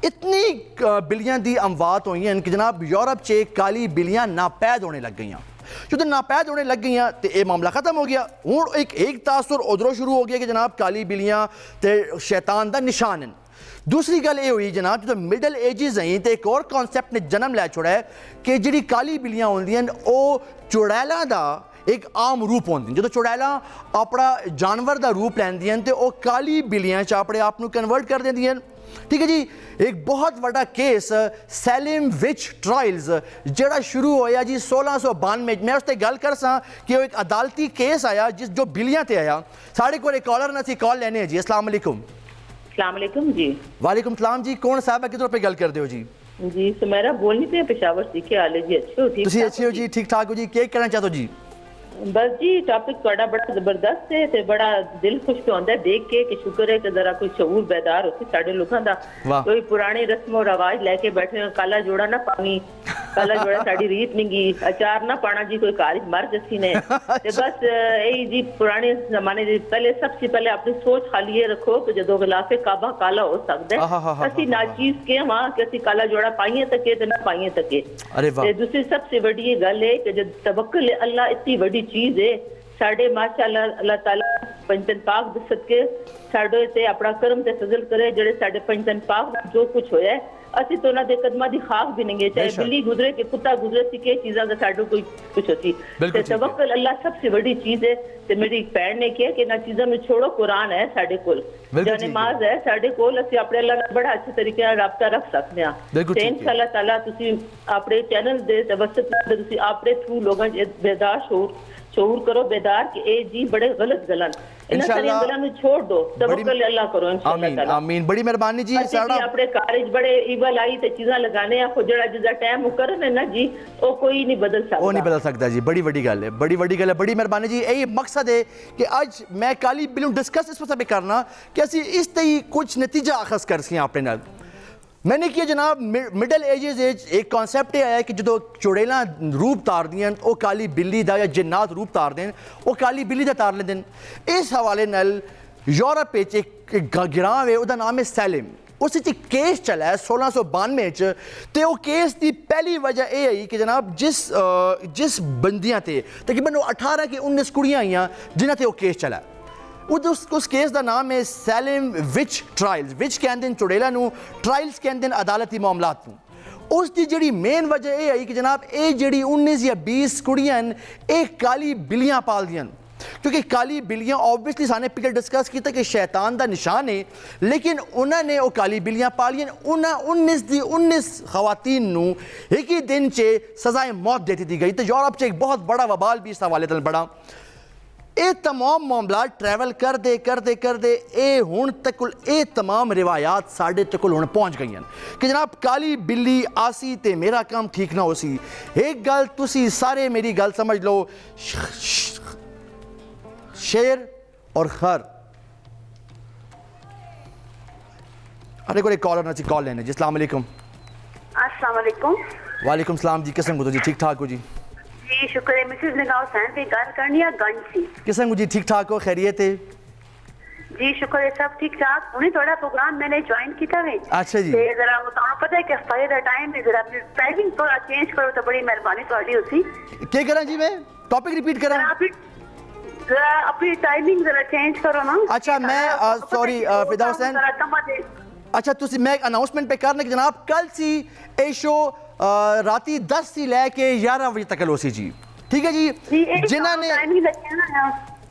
इतनी बिल्लियां दी अमवात हुई हैं कि जनाब यूरोप च काली बिल्लियां नापैद होने लग गई। जो नापैद होने लग गई तो यह मामला खत्म हो गया। हूँ एक तासुर उधरों शुरू हो गया कि जनाब काली बिल्लियां तो शैतान का निशान हैं। दूसरी गल ये हुई जनाब जो मिडल एजिज आई तो एक और कॉन्सैप्ट ने जन्म लै छोड़ा है कि जी काली बिल्लियां होंदियां वो चुड़ैलों का एक आम रूप होंदी। जो चुड़ैलां अपना जानवर का रूप लैंदियां तो वह काली बिल्लियां च अपने आप को कन्वर्ट कर देंदियां। ठीक है जी। एक बहुत बड़ा केस सैलिम विच ट्रायल्स जड़ा शुरू होया जी 1692 मैं उसते गल कर सा कि वो एक अदालती केस आया जिस जो बिल्लियां ते आया। साढ़े को कॉलर ने कॉल लेने हैं जी। अस्सलाम वालेकुम। अस्सलाम वालेकुम जी। वालेकुम सलाम जी। कौन साहब है किधरों पे गल कर दो जी? जी सुमेरा बोलनी पे पेशावर से क्या हाल है जी? अच्छे हो? ठीक तुसी अच्छे हो जी, ठीक ठाक हो जी। क्या कहना चाहते हो जी? बस जी टॉपिक थोड़ा बड़ा जबरदस्त है ते बड़ा दिल खुश तो होंदा है देख के कि शुक्र है कि जरा कोई शऊर बेदार होते साडे लोकां दा। कोई पुराने रस्म और रवाज लेके बैठे काला जोड़ा ना पानी काला जोड़ा साड़ी रीत नहीं गी अचार ना पाना जी कोई कार मर जसी ने ते बस यही जी पुराने जमाने दे पहले सबसे पहले अपनी सोच खाली ये रखो कि जदों गिलाफे काबा काला हो सकदा है असि नाचीज के वहां कि असि काला जोड़ा पाइए तके ते ना पाइए तके। अरे वाह। ते दूसरी सबसे बड़ी ये गल है कि जब तवक्कुल अल्लाह इतनी बड़ी चीज है साडे माशाअल्लाह अल्लाह ताला पंचन पाक दे सदके साडे ते अपना करम ते फजल करे जेड़े साडे पंचन पाक दा जो कुछ होया है असि तो ना दे कदमां दी खाक भी नहीं है चाहे बिल्ली गुजरे के कुत्ता गुजरे सी के चीज़ां दा साडो कोई कुछ होती ते तवक्कुल अल्लाह सबसे बड़ी चीज है। ते मेरी भैन ने किया कि ना चीज़ां में छोड़ो कुरान है साडे कोल जो नमाज है साडे कोल असि अपने अल्लाह नाल बड़ा अच्छे तरीके नाल राबता रख सकते हैं ते इंशाअल्लाह ताला तुसी अपने चैनल दे तवसत नाल तुसी अपने थ्रू लोगां च बेदार शऊर करो बेदार कि ए जी बड़े गलत गलन इन्हां सारी गल्लां नु छोड़ दो तवक्कुल अल्लाह करो इंशाअल्लाह ताला। आमीन बड़ी मेहरबानी जी। साडा अपने कारज बड़े इवल आई ते चीज़ां लगाने आ जेड़ा जिदा टाइम मुकर्रर है ना जी ओ कोई नहीं बदल सकदा वो नहीं बदल सकता जी। बड़ी वड्डी गल है बड़ी वड्डी गल है बड़ी मेहरबानी जी। यही मकसद है कि आज मैं काली बिल डिस्कस इस वजह करना कि असी इस तई कुछ नतीजा अखज कर सी अपने नाल मैंने किया जनाब मिडल एजेस एक कॉन्सैप्ट ये आया कि जो चुड़ेलां रूप तार दियां वो काली बिल्ली दा या जिन्नात रूप तार देन वो काली बिल्ली दा तार लेंदे। इस हवाले नाल यूरोप एक ग्रां है उसका नाम है सैलिम उस केस चला है 1692 च ते वो केस की पहली वजह यह आई कि जनाब जिस बंदियां ते तकरीबन 18 कि 19 कुड़ियां आईयां जिन्हां ते वो केस चला उस केस का नाम है सैलिम विच ट्रायल्स विच कहते हैं चुड़ेला नू ट्रायल्स कहते हैं अदालती मामलात नू। उसकी जी मेन वजह यह आई कि जनाब ये जी 19 या 20 कुड़ियां एक काली बिल्लियां पाल दियां क्योंकि काली बिल्लियां ऑब्वियसली साने पिछले डिस्कस किया कि शैतान का निशान है लेकिन उन्होंने वो काली बिल्लियां पालियां उन्हें 19 खवातीन नू एक ही दिन च सजाए मौत देती दी गई। तो यूरोप च एक बहुत बड़ा वबाल भी इस हवाले नाल बड़ा ये तमाम मामला ट्रैवल करते ये हुण तक ये तमाम रिवायात साढ़े तक हुण पहुँच गई कि जनाब काली बिल्ली आसी ते मेरा काम ठीक ना हो सी। एक गल तुसी सारे मेरी गल समझ लो शेर और खर अरे को कॉलर ना कॉल लेने जी। अस्सलाम वालेकुम। अस्सलाम वालेकुम। वालेकुम सलाम जी। किस्म को जी ठीक ठाक हो जी? जी शुक्र है। मिसेस निगाह हुसैन पे गल करनी है गंज सी। किस्म को जी ठीक ठाक हो खैरियत है? जी शुक्र है सब ठीक ठाक। उन्हें थोड़ा प्रोग्राम मैंने ज्वाइन किया है। अच्छा जी। ते जरा मुझे पता है कि फायर दा टाइम है जरा अपनी टाइमिंग थोड़ा चेंज करो तो बड़ी मेहरबानी थोड़ी होसी। क्या करा जी मैं टॉपिक रिपीट करा जरा अपनी टाइमिंग जरा चेंज करो ना। अच्छा मैं सॉरी फिदा हुसैन अच्छा तुसी मैं अनाउंसमेंट पे करने कि जनाब कल सी ए शो राती 10 से लैके 11 बजे तक लो सी जी ठीक है जी। जिन्होंने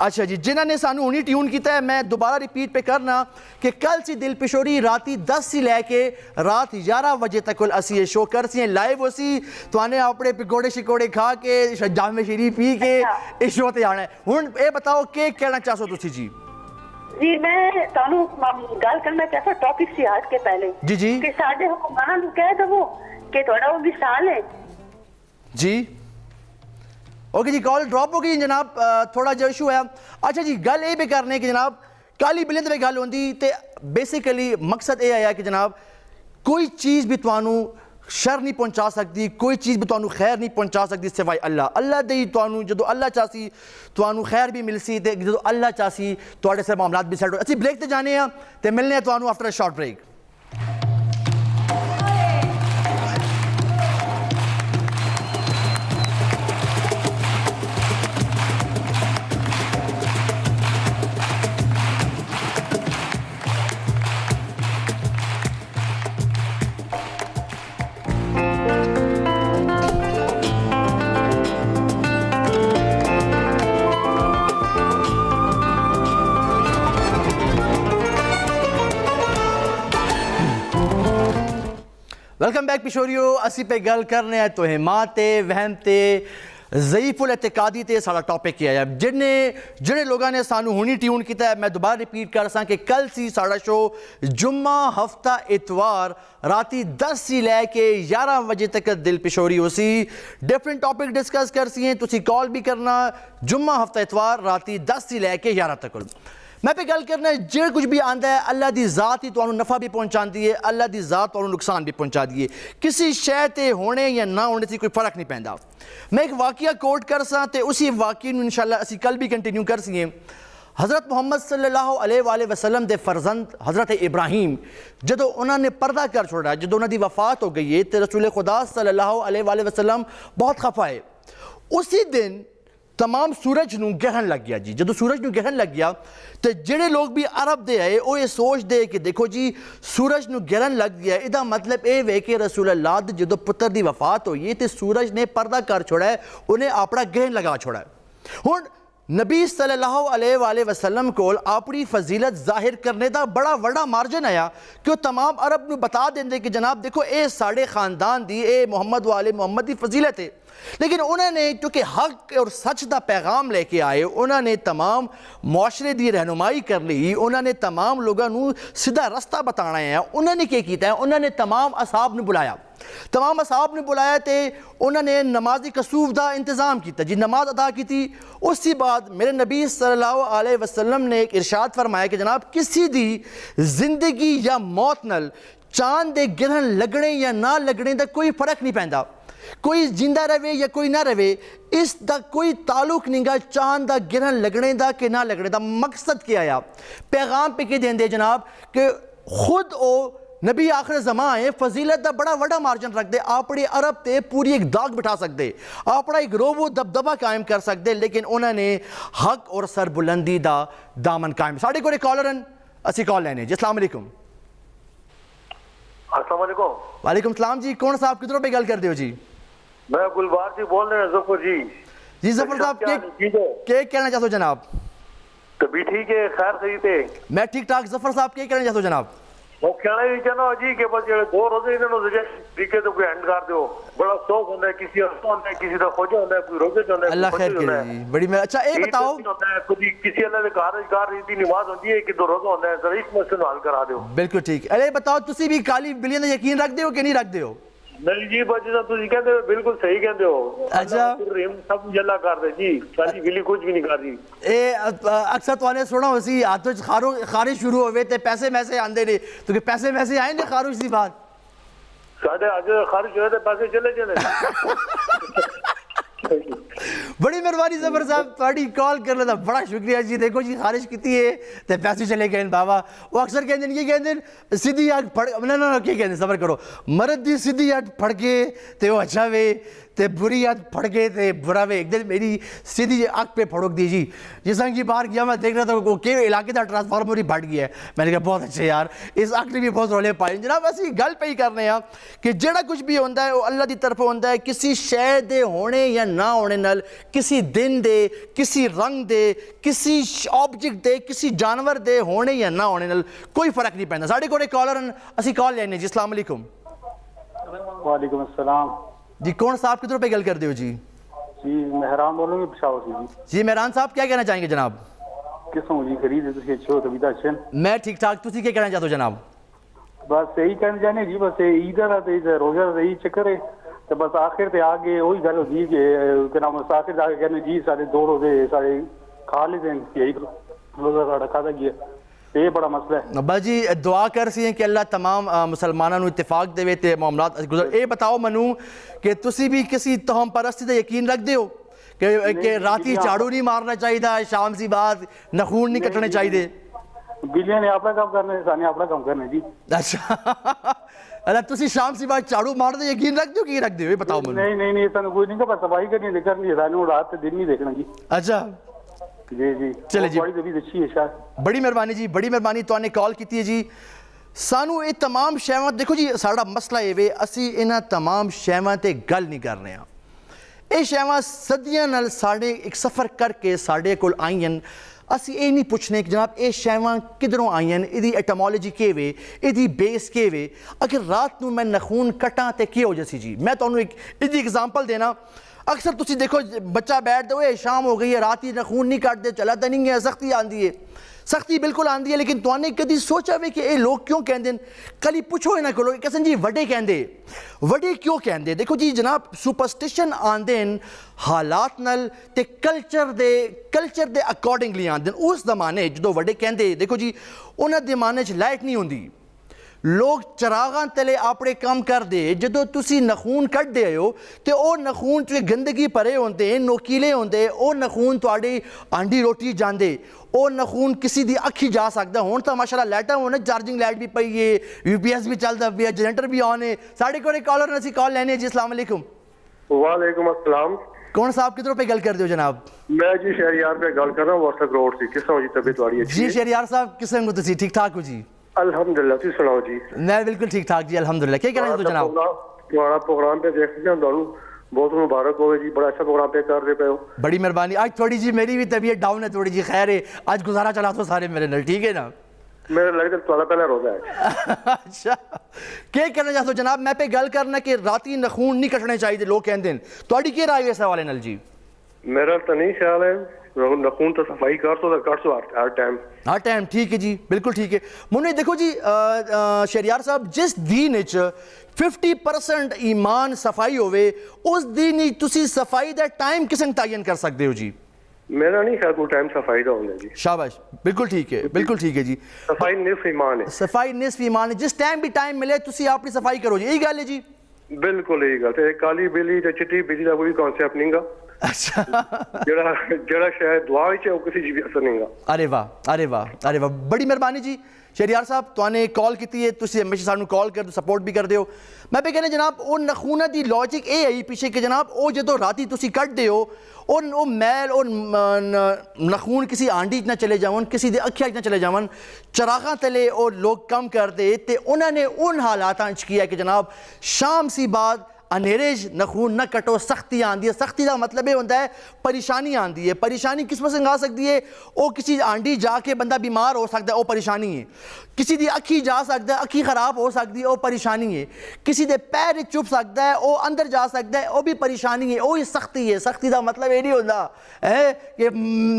अच्छा जी जिन्होंने सानू हुनी ट्यून किया है मैं दोबारा रिपीट पे करना कि कल सी दिल पिशोरी राती 10 से लैके रात 11 बजे तक असी ये शो कर सी लाइव हो सी तुआने अपने पकौड़े शिकोड़े खा के जामे शीरी पी के इस शो ते आना है। हुण ये बताओ के कहना चाहो तुसी जी? जी मैं तानू गल करना चाहता टॉपिक से हट के पहले जी जी कि साडे हुक्मरानां नू कह दवो कि थोड़ा वो मिसाल है जी। ओके जी कॉल ड्रॉप हो गई जनाब थोड़ा जो इशू है। अच्छा जी गल ये भी करने कि जनाब काली बिल्लियां ते गल होंदी ते बेसिकली मकसद ये आया कि जनाब कोई चीज़ भी तुहानू शर नहीं पहुंचा सकती कोई चीज़ भी तुहानू खैर नहीं पहुंचा सकती सिवाय अल्लाह दे ही तुहानू जो अल्लाह चाहसी तुहानू खैर भी मिलसी ते जो अल्लाह चाहसी तुहाडे से मामलात भी सेट हो। अच्छी ब्रेक ते जाने ते मिलने तुहानू after a short break. Welcome back पिशोरियो असी पे गल करने हैं तोहमात वहमते ज़ईफ़ुल एतकादी ते सारा टॉपिक किया है जिन्हें लोगों ने सानू हुनी ट्यून किया है। मैं दोबारा रिपीट कर सा कि कल सी साड़ा शो जुम्मा हफ्ता इतवार राती 10 से लैके 11 बजे तक दिल पिशोरी हो सी डिफरेंट टॉपिक डिस्कस कर सी हैं तुसी कॉल भी करना जुम्मा हफ्ता इतवार राती 10 से लैके 11 तक। मैं पे गल करना है जो कुछ भी आंदा है अल्लाह दी ज़ात ही तुहानू नफ़ा भी पहुँचाती है, अल्लाह दी ज़ात तुहानू नुकसान भी पहुँचा दी है। किसी शय ते होने या ना होने से कोई फ़र्क नहीं पैंदा। मैं एक वाक़या कोट कर सा ते उसी वाक़े नू इंशाअल्लाह असी कल भी कंटिन्यू कर सकें। हज़रत मुहम्मद सल्लल्लाहु अलैहि वसल्लम दे फरजंद हज़रत इब्राहीम जदों उन्होंने पर्दा कर छोड़ा, जदों उन्होंने वफ़ात हो गई है तो रसूल खुदा सल्लल्लाहु अलैहि वसल्लम बहुत खफा है। उसी दिन तमाम सूरज नू ग्रहण लग गया जी। जदों सूरज नू ग्रहण लग गया तो जेड़े लोग भी अरब दे आए वो ये सोचते कि देखो जी सूरज नू ग्रहण लग गया, इहदा मतलब ये वे कि रसूल अल्लाह दे जदों पुत्र दी वफात हुई तो सूरज ने पर्दा कर छोड़ा है, उन्हें अपना ग्रहण लगा छोड़ा है। हुण नबी सल्लल्लाहु अलैहि वसल्लम को अपनी फजीलत जाहिर करने का बड़ा वड़ा मार्जन आया कि वो तमाम अरब नू बता देंगे कि जनाब देखो ये साढ़े खानदान दी ए मोहम्मद वाले मोहम्मद की फजीलत है। लेकिन उन्होंने क्योंकि हक और सच का पैगाम लेके आए, उन्होंने तमाम मुआशरे की रहनुमाई कर ली, उन्होंने तमाम लोगों को सीधा रास्ता बताना है। उन्होंने क्या किया है, उन्होंने तमाम असहाब ने बुलाया, तमाम असहाब ने बुलाया तो उन्होंने नमाजी कसूफ का इंतज़ाम किया जी, नमाज अदा की थी। उसके बाद मेरे नबी सल्लल्लाहु अलैहि वसल्लम ने एक इरशाद फरमाया कि जनाब किसी दी जिंदगी या मौत नल चांद दे ग्रहण लगने या ना लगने का कोई फर्क नहीं पैंदा। कोई जिंदा रहे या कोई ना रहे, इसका कोई ताल्लुक नहीं गा चांद का ग्रहण लगने का कि ना लगने का। मकसद क्या आया, पैगाम पे के देंगे जनाब कि खुद ओ नबी आखिर जमा है, फजीलत का बड़ा वड़ा मार्जन रख दे, अपने अरब ते पूरी एक दाग बिठा सकते, अपना एक रोबो दबदबा कायम कर सकते, लेकिन उन्होंने हक और सरबुलंदी का दामन कायम। साढ़े को कॉलर हैं, असी कॉल लेने जी। अस्सलाम वालेकुम। अस्सलाम वालेकुम। वालेकुम सलाम जी, कौन साहब किधरों पे गल करते हो जी? मैं गुलबार जी बोल रहे हैं जफर जी। जी जफर साहब क्या कहना चाहते हो जनाब? तभी ठीक है, खैर सही थे। मैं ठीक ठाक। जफर साहब क्या कहना चाहते हो जनाब? वो कहना ही चाहना जी के बस ये दो रोजे इन्होंने तरीके तो कोई एंड कर दो, बड़ा शौक होता है, किसी हफ्ता होता है, किसी का खोजा होता है, कोई रोजे होता है, अल्लाह खैर करे जी। बड़ी मैं अच्छा ये बताओ, होता है किसी अल्लाह के कार रीति नमाज होती है कि दो रोजा होता है, जरा इस मसले को हल करा दो। बिल्कुल ठीक। अरे बताओ तुसी भी काली बिलियन का यकीन रखते हो कि नहीं रखते हो? नहीं जी बच्चे तुम कहते हो बिल्कुल सही कहते हो। अच्छा सब जला कर दे जी, काली बिल्ली कुछ भी नहीं कर रही। ए अक्सर तो सुना उसी हाथों खारिश शुरू होवे ते पैसे मैसे आंदे ने, तो कि पैसे मैसे आए ने खारिश की बात साढ़े आज खारिश हुए थे पैसे चले चले। बड़ी मेहरबानी जफर साहब, थोड़ी कॉल कर लेता बड़ा शुक्रिया जी। देखो जी खारिश की है तो पैसे चले गए बाबा। वो अक्सर कहते ये कहते सीधी अग फड़ ना क्या कहते सबर करो, मर्द की सीधी अग फड़ के तो अच्छा वे ते बुरी अग फड़ के ते बुरा वे। एक दिन मेरी सीधी अग पे फड़क दी जी, जिस की बाहर गया मैं देख रहा था वो के इलाके का ट्रांसफार्मर ही फट गया है। मैंने कहा बहुत अच्छे यार, इस अग ने भी बहुत रौले पाए। जनाब असी गल पे ही करने कि जेड़ा कुछ भी होता है वो अल्लाह की तरफों होता है। किसी शय दे होने या ना होने नाल, किसी दिन दे, किसी रंग दे, किसी ऑब्जेक्ट दे, किसी जानवर दे होने या ना होने नाल कोई फर्क नहीं पैंदा। साढ़े कोल कॉलर असी कॉल लेने जी। अस्सलाम वालेकुम। वालेकुम अस्सलाम जी, कौन साहब किधरों पे गल करते हो जी? जी मेहरान बोलूँगी पेशावर से जी। मेहरान साहब क्या कहना चाहेंगे जनाब? किसों जी खरीद तुसी अच्छे हो तभी अच्छे। मैं ठीक ठाक, तुसी क्या कहना चाहते हो जनाब? बस यही कहना चाहने जी, बस ईद है रोजा यही चक्कर है तो बस आखिर ते आगे वही गल होती है कि नाम आखिर जाके कहने जी सारे दो रोजे सारे खा लेते हैं, यही रोजा साढ़ा खाता गया, ये बड़ा मसला है। बस जी दुआ कर सी कि अल्लाह तमाम मुसलमानों को इत्तेफाक देवे ते मामलात गुजर। ये बताओ मनु कि तुसी भी किसी तोहम परस्ती का यकीन रखते हो कि राती झाड़ू नहीं मारना चाहिए, शाम सी बात नखून नहीं कटने चाहिए? बिलिया ने अपना काम करना है, साने अपना काम करना है जी। अच्छा अल्लाह तुसी शाम सी बात झाड़ू मारते यकीन रखते हो कि रखते हो? ये बताओ मनु। नहीं सानू कोई नहीं, बस सफाई करनी करनी है, सानू रात दिन नहीं देखना जी। अच्छा जी जी चले जी, अच्छी है शायद। बड़ी मेहरबानी जी, बड़ी मेहरबानी तुहाने कॉल की है जी। सानू ये तमाम शैवां देखो जी, साड़ा मसला ये वे असी इन्हां तमाम शैवां ते गल नहीं कर रहे हैं। ये शैवां सदियां नाल साढ़े एक सफ़र करके साढ़े कोल आईयां। असी ये नहीं पुछने कि जनाब ये शैवां किधरों आईयां, इहदी एटमोलॉजी के वे, इहदी बेस के वे। अगर रात नूं मैं नखून कटां ते की हो जैसी जी। मैं तुहानूं एक इहदी एग्जाम्पल देना। अक्सर तुसी देखो बच्चा बैठ दो शाम हो गई है रात ही नखून नहीं काटते, चला तो नहीं है, सख्ती आंदी है। सख्ती बिल्कुल आंदी है, लेकिन तुआने कदी सोचा वे कि ये लोग क्यों कहते हैं? कल पुछो इन्हों को कहते जी वड्डे कहते, वड्डे क्यों कहते? देखो जी जनाब, सुपरस्टिशन आंदे हालात नाल ते कल्चर दे अकॉर्डिंगली आंदे। उस जमाने जो वड्डे कहते, देखो जी उन्होंने जमाने लाइट नहीं होंदी, लोग चरागां तले अपने काम करते, जो तुसी नखून कटते हो तो वह नखून च गंदगी भरे होंगे, नोकीले होंगे, वह नखून थोड़ी आंडी रोटी जाते, वह नखून किसी की अखी जा सकता। हुण तो माशाअल्लाह लाइटां होने, चार्जिंग लाइट भी पई है, UPS भी चलता पिया, जनरेटर भी ऑन है। साढ़े को कॉलर ने कॉल लेने जी। अस्सलाम वालेकुम। वालेकुम अस्सलाम। कौन साहब किधरों पे गल कर दो जनाब? मैं जी शहरियार पे गल कर रहा हूँ, व्हाट्सएप रोड से। किस तरह जी तबीयत वाली है जी? शहरियार साहब किस तरह तुसी ठीक ठाक हो जी? अल्हम्दुलिल्लाह, तुम सुनाओ जी? मैं बिल्कुल ठीक ठाक जी, अल्हम्दुलिल्लाह। क्या कहना चाहते हो जनाब? तुम्हारा प्रोग्राम पे देख रहे हैं, बहुत मुबारक हो जी, बड़ा अच्छा प्रोग्राम पे कर रहे हो। बड़ी मेहरबानी। आज थोड़ी जी मेरी भी तबीयत डाउन है थोड़ी जी, खैर है आज गुजारा चला तो सारे मेरे नाल, ठीक है ना? मेरे लगता तुम्हारा पहला रोजा है। अच्छा, क्या कहना चाहते हो जनाब? मैं पे गल करना कि राती नखून नहीं कटने चाहिए लोग कहते हैं, थोड़ी क्या राय है इस हवाले नाल जी? मेरा तो नहीं ख्याल है, नखून तो सफाई कर सो हर टाइम। ठीक है जी, बिल्कुल ठीक है। मुन्ने देखो जी शहरियार साहब, जिस दीन 50% ईमान सफाई होवे, उस दीन तुसी सफाई दा टाइम किस तयन कर सकते हो जी? मेरा नहीं ख्याल कोई टाइम सफाई का होगा जी। शाबाश, बिल्कुल ठीक है, बिल्कुल ठीक है जी। सफाई निस्फ ईमान है। सफाई निस्फ ईमान है, जिस टाइम भी टाइम मिले तुसी अपनी सफाई करो जी, यही गल है जी? बिल्कुल यही गल है। काली बिल्ली ते चिट्टी बिल्ली का कोई कॉन्सेप्ट नहीं गा। अच्छा, जड़ा शायद दुआ विच है वो किसी भी असर नहीं गा। अरे वाह, अरे वाह, अरे वाह, बड़ी मेहरबानी जी। शहरियार साहब तुआने कॉल की है, तुसी हमेशा सानू कॉल कर सपोर्ट भी करते हो। मैं भी कहना जनाब, वो नखूना की लॉजिक ये आई पीछे कि जनाब वो जो राती तुसी कटते हो, वो मैल और नखून किसी आंडी च ना चले जावन, किसी दे अखियां च ना चले जावन, चरागां तले और लोग कम करते, तो उन्होंने उन हालात किया कि जनाब शाम सी बाद अनेरे नखून न कटो, सख्ती आती है। सख्ती का मतलब यह होता है परेशानी आती है। परेशानी किस वजह आ सकती है? वो किसी आंडी जाके बंदा बीमार हो सकता है, वो परेशानी है। किसी की अखी जा सकता है, अखी खराब हो सकती है, वो परेशानी है। किसी के पैर चुभ सकता है, वो अंदर जा सकता है, वो भी परेशानी है। वो ही सख्ती है। सख्ती का मतलब ये नहीं होता है कि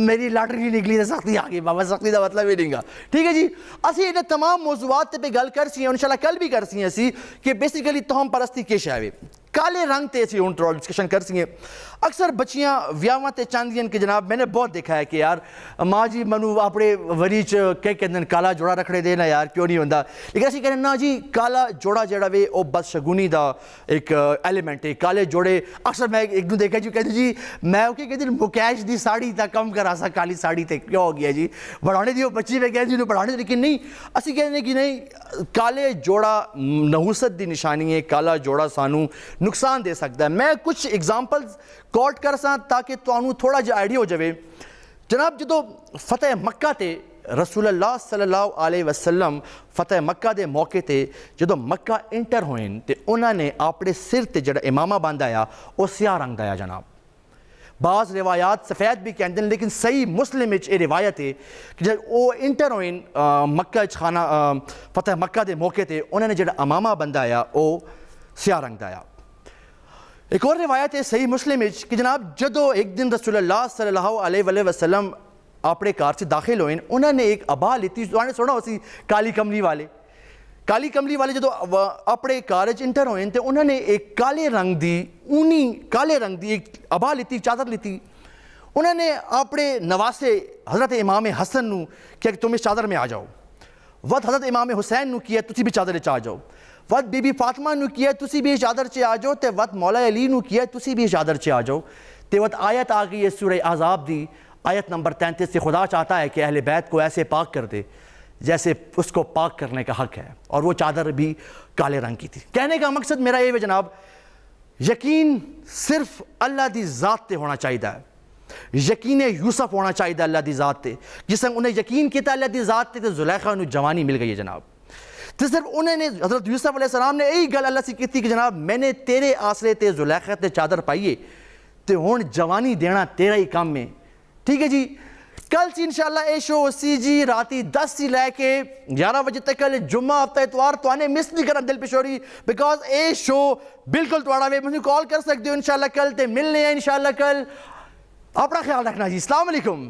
मेरी लाटरी नहीं निकली तो सख्ती आ गई बाबा, सख्ती का मतलब ये नहीं गा, ठीक है जी। असी इन तमाम मौजूदात पर गल कर सी, इंशाल्लाह कल भी कर सी असी कि बेसिकली तोहम परस्ती के है, काले रंग ते असी हूँ थोड़ा डिस्कशन कर सी। अक्सर बच्चियां व्याहां ते चाहदियां कि जनाब मैंने बहुत देखा है कि यार माँ जी मैनू अपने वरी च क्या कहते हैं काला जोड़ा रखने देना यार, क्यों नहीं होता? लेकिन असी कहने ना जी, काला जोड़ा जड़ा वे वो बदशगुनी का एक एलीमेंट है। काले जोड़े अक्सर मैं एक दो देखा जी, कहते जी मैं क्या कहते मुकेश की साड़ी तक कम करा सा, काली साड़ी तक क्या हो गया जी, बढ़ाने दी बच्ची में कहते जी बढ़ाने, लेकिन नहीं, असी कहने कि नहीं, काले जोड़ा नहुसत की निशानी है। काला जोड़ा सानू नुकसान दे सकता है। मैं कुछ एग्जाम्पल्स कोट कर सा ताकि तुहानू थोड़ा जिहा आइडिया हो जाए। जनाब जो फतेह मक्का ते रसूलुल्लाह सल्लल्लाहु अलैहि वसल्लम फतेह मक्का के मौके पर जो मक्का इंटर होए तो उन्होंने अपने सिर ते जो इमामा बांधा वो स्याह रंग का जनाब। बाज़ रिवायात सफ़ेद भी कहते हैं, लेकिन सही मुस्लिम ये रिवायत है कि जब वो इंटर होए मक्का खाना फतेह मक्का के मौके पर उन्होंने जो इमामा बांधा वो स्याह रंग का। एक और रिवायत है सही मुस्लिम कि जनाब जदों एक दिन रसूलुल्लाह सल्लल्लाहु अलैहि वसल्लम अपने घर से दाखिल होए, उन्होंने एक अबा लीती, तुमने सुना उसी काली कमली वाले जो अपने घर इंटर होए तो उन्होंने एक काले रंग की ऊनी काले रंग की एक अबा लीती, चादर लीती। उन्होंने अपने नवासे हज़रत इमाम हसन नू किया कि तुम इस चादर में आ जाओ। वत हज़रत इमाम हुसैन नू किया तुसी भी चादर च आ जाओ। वत बीबी फातिमा नू किया तुसी भी चादर च आ जाओ। तो वत मौला अली नू किया तुसी भी चादर च आ जाओ। तो वत आयत आ गई है सूरह अहज़ाब दी आयत नंबर 33 से, खुदा चाहता है कि अहले बैत को ऐसे पाक कर दे जैसे उसको पाक करने का हक है, और वो चादर भी काले रंग की थी। कहने का मकसद मेरा ये है जनाब, यकीन सिर्फ अल्लाह की ज़ात ते होना चाहिए। यकीन यूसुफ होना चाहिए अल्लाह की ज़ात ते, जिसने उन्हें यकीन किया अल्लाह की ज़ात ते, तो जुलैखा नू जवानी मिल गई है जनाब। तो सिर्फ उन्होंने हज़रत यूसुफ अलैहिस्सलाम ने यही गल अल्लाह से की थी कि जनाब मैंने तेरे आसरे ते जुलैखा ते चादर पाई है, तो हुण जवानी देना तेरा ही काम है, ठीक है जी। कल से इंशाल्लाह ये शो सी जी राती 10 से लैके 11 बजे तक। कल जुम्मा हफ्ता इतवार तो मिस नहीं करना दिल पिशोरी, बिकॉज ये शो बिल्कुल थोड़ा वे मुझे कॉल कर सकते हो इंशाल्लाह कल ते मिलने हैं इंशाल्लाह कल। अपना ख्याल रखना जी। अस्सलाम वालेकुम।